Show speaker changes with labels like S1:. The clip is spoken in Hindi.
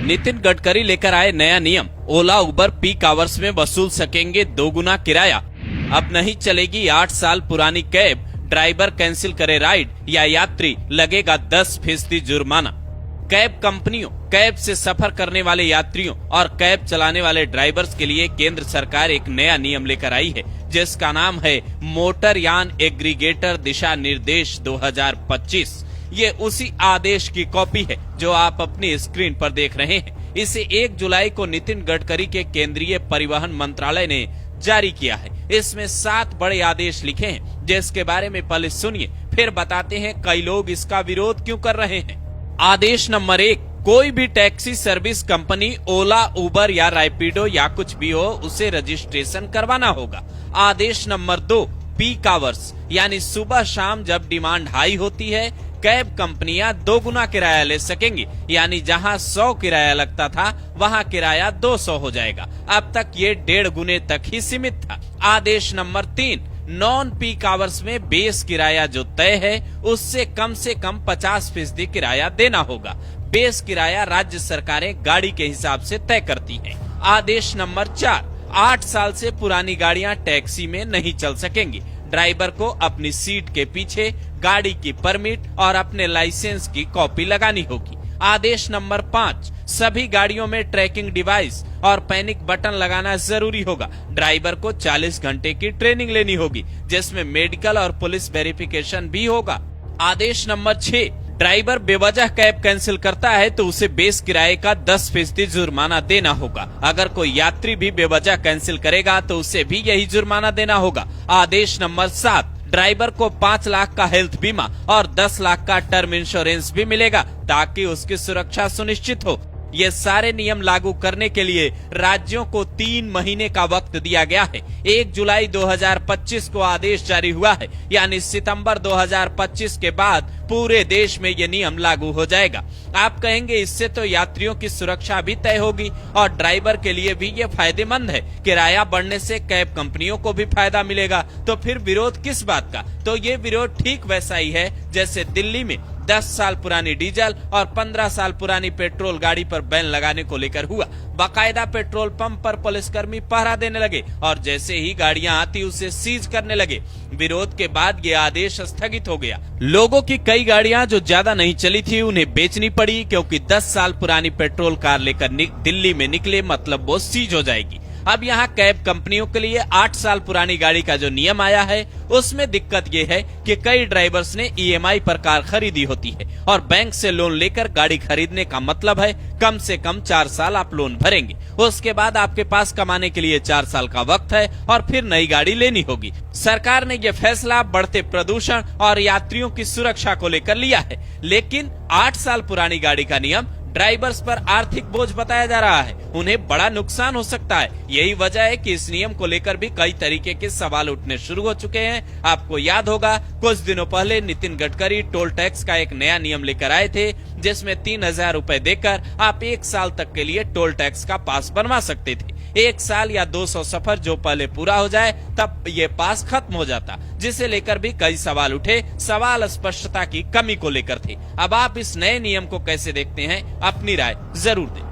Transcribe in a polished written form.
S1: नितिन गडकरी लेकर आए नया नियम। ओला उबर पीक आवर्स में वसूल सकेंगे 2 गुना किराया। अब नहीं चलेगी 8 साल पुरानी कैब। ड्राइवर कैंसिल करे राइड या यात्री लगेगा 10% जुर्माना। कैब कंपनियों, कैब से सफर करने वाले यात्रियों और कैब चलाने वाले ड्राइवर्स के लिए केंद्र सरकार एक नया नियम लेकर आई है, जिसका नाम है मोटरयान एग्रीगेटर दिशा निर्देश 2025। ये उसी आदेश की कॉपी है जो आप अपनी स्क्रीन पर देख रहे हैं। इसे 1 जुलाई को नितिन गडकरी के केंद्रीय परिवहन मंत्रालय ने जारी किया है। इसमें 7 बड़े आदेश लिखे हैं, जिसके बारे में पहले सुनिए, फिर बताते हैं कई लोग इसका विरोध क्यों कर रहे हैं। आदेश नंबर 1, कोई भी टैक्सी सर्विस कंपनी ओला, उबर या रैपिडो या कुछ भी हो, उसे रजिस्ट्रेशन करवाना होगा। आदेश नंबर 2, पीक आवर्स यानी सुबह शाम जब डिमांड हाई होती है, कैब कंपनियां 2 गुना किराया ले सकेंगी, यानी जहां 100 किराया लगता था वहां किराया 200 हो जाएगा। अब तक ये 1.5 गुने तक ही सीमित था। आदेश नंबर 3, नॉन पीक आवर्स में बेस किराया जो तय है उससे कम 50% किराया देना होगा। बेस किराया राज्य सरकारें गाड़ी के हिसाब से तय करती हैं। आदेश नंबर 4, 8 साल से पुरानी गाड़ियां टैक्सी में नहीं चल सकेंगी। ड्राइवर को अपनी सीट के पीछे गाड़ी की परमिट और अपने लाइसेंस की कॉपी लगानी होगी। आदेश नंबर 5, सभी गाड़ियों में ट्रैकिंग डिवाइस और पैनिक बटन लगाना जरूरी होगा। ड्राइवर को 40 घंटे की ट्रेनिंग लेनी होगी, जिसमें मेडिकल और पुलिस वेरिफिकेशन भी होगा। आदेश नंबर 6, ड्राइवर बेवजह कैब कैंसिल करता है तो उसे बेस किराए का 10% जुर्माना देना होगा। अगर कोई यात्री भी बेवजह कैंसिल करेगा तो उसे भी यही जुर्माना देना होगा। आदेश नंबर 7, ड्राइवर को 5 लाख का हेल्थ बीमा और 10 लाख का टर्म इंश्योरेंस भी मिलेगा, ताकि उसकी सुरक्षा सुनिश्चित हो। ये सारे नियम लागू करने के लिए राज्यों को 3 महीने का वक्त दिया गया है। 1 जुलाई 2025 को आदेश जारी हुआ है, यानी सितंबर 2025 के बाद पूरे देश में ये नियम लागू हो जाएगा। आप कहेंगे इससे तो यात्रियों की सुरक्षा भी तय होगी और ड्राइवर के लिए भी ये फायदेमंद है। किराया बढ़ने से कैब कंपनियों को भी फायदा मिलेगा, तो फिर विरोध किस बात का? तो ये विरोध ठीक वैसा ही है जैसे दिल्ली में 10 साल पुरानी डीजल और 15 साल पुरानी पेट्रोल गाड़ी पर बैन लगाने को लेकर हुआ। बाकायदा पेट्रोल पंप पर पुलिसकर्मी पहरा देने लगे और जैसे ही गाड़ियां आती उसे सीज करने लगे। विरोध के बाद ये आदेश स्थगित हो गया। लोगों की कई गाड़ियां जो ज्यादा नहीं चली थी उन्हें बेचनी पड़ी, क्योंकि 10 साल पुरानी पेट्रोल कार लेकर दिल्ली में निकले, मतलब वो सीज हो जाएगी। अब यहाँ कैब कंपनियों के लिए 8 साल पुरानी गाड़ी का जो नियम आया है उसमें दिक्कत ये है कि कई ड्राइवर्स ने EMI पर कार खरीदी होती है और बैंक से लोन लेकर गाड़ी खरीदने का मतलब है कम से कम 4 साल आप लोन भरेंगे। उसके बाद आपके पास कमाने के लिए 4 साल का वक्त है और फिर नई गाड़ी लेनी होगी। सरकार ने यह फैसला बढ़ते प्रदूषण और यात्रियों की सुरक्षा को लेकर लिया है, लेकिन 8 साल पुरानी गाड़ी का नियम ड्राइवर्स पर आर्थिक बोझ बताया जा रहा है। उन्हें बड़ा नुकसान हो सकता है। यही वजह है कि इस नियम को लेकर भी कई तरीके के सवाल उठने शुरू हो चुके हैं। आपको याद होगा कुछ दिनों पहले नितिन गडकरी टोल टैक्स का एक नया नियम लेकर आए थे, जिसमें 3000 रुपए देकर आप 1 साल तक के लिए टोल टैक्स का पास बनवा सकते थे। 1 साल या 200 सफर जो पहले पूरा हो जाए तब ये पास खत्म हो जाता, जिसे लेकर भी कई सवाल उठे। सवाल स्पष्टता की कमी को लेकर थे। अब आप इस नए नियम को कैसे देखते हैं? अपनी राय जरूर दें।